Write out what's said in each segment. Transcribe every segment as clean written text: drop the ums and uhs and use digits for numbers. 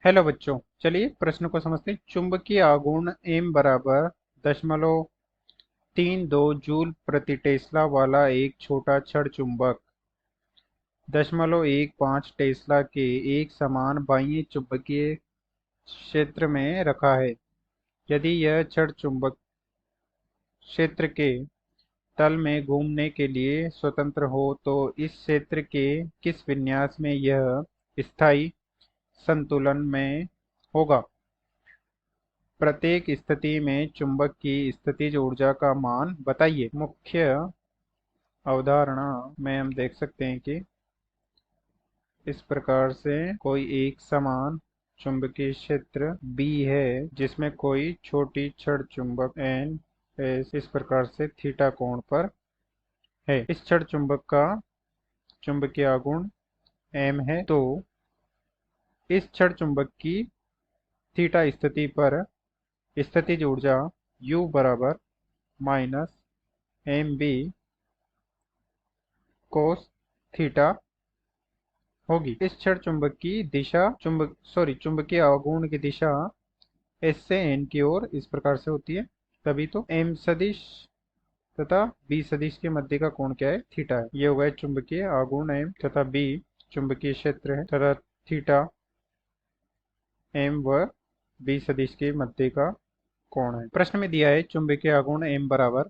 Hello बच्चों, चलिए प्रश्न को समझते हैं। चुंबकीय आघूर्ण m बराबर 0.32 जूल प्रति टेस्ला वाला एक छोटा छड़ चुंबक 0.15 टेस्ला के एक समान बाह्य चुंबकीय क्षेत्र में रखा है। यदि यह छड़ चुंबक क्षेत्र के तल में घूमने के लिए स्वतंत्र हो तो इस क्षेत्र के किस विन्यास में यह स्थायी संतुलन में होगा। प्रत्येक स्थिति में चुंबक की स्थितिज ऊर्जा का मान बताइए। मुख्य अवधारणा में हम देख सकते हैं कि इस प्रकार से कोई एक समान चुंबकीय क्षेत्र B है जिसमें कोई छोटी छड़ चुंबक N इस प्रकार से थीटा कोण पर है। इस छड़ चुंबक का चुंबकीय आघूर्ण M है, तो इस छड़ चुंबक की थीटा स्थिति पर स्थितिज ऊर्जा U बराबर -mb कोस थीटा होगी। इस छड़ चुंबक की दिशा चुंबकीय आघूर्ण की दिशा S से N की ओर इस प्रकार से होती है। तभी तो M सदिश तथा B सदिश के मध्य का कोण क्या है? थीटा है। ये होगा चुंबकीय आघूर्ण M तथा B चुंबकीय क्षेत्र है तथा थीटा M व B सदिश के मध्य का कोण है। प्रश्न में दिया है चुंबकीय आघूर्ण M बराबर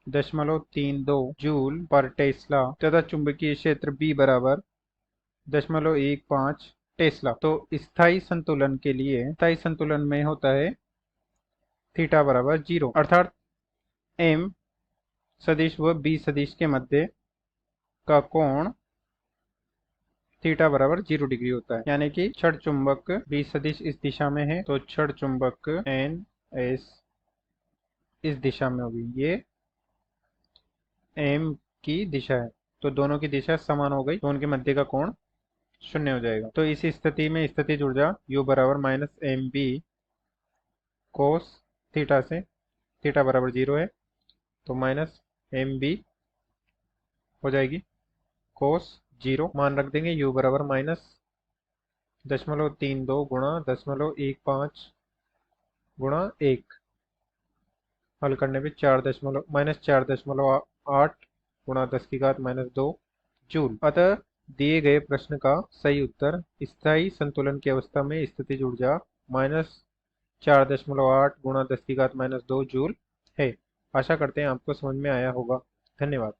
0.32 जूल पर टेस्ला तथा चुंबकीय क्षेत्र B बराबर 0.15 टेस्ला। तो स्थायी संतुलन के लिए स्थायी संतुलन में होता है थीटा बराबर 0, अर्थात M सदिश व B सदिश के मध्य का कोण थीटा बराबर 0 डिग्री होता है। यानी कि छड़ चुंबक B सदिश इस दिशा में है तो छड़ चुंबक N S इस दिशा में होगी। ये M की दिशा है, तो दोनों की दिशा समान हो गई तो उनके मध्य का कोण 0 हो जाएगा। तो इस स्थिति में स्थितिज ऊर्जा U बराबर -mb कोस थीटा से थीटा बराबर 0 है तो -mb हो जाएगी कोस 0। मान रख देंगे U बराबर -0.32 गुणा 0.15 गुणा 1, हल करने पे 4.8 गुणा 10 की घात -2 जूल। अतः दिए गए प्रश्न का सही उत्तर स्थायी संतुलन की अवस्था में स्थितिज ऊर्जा -4.8 गुणा 10 की घात -2 जूल है। आशा करते हैं आपको समझ में आया होगा। धन्यवाद।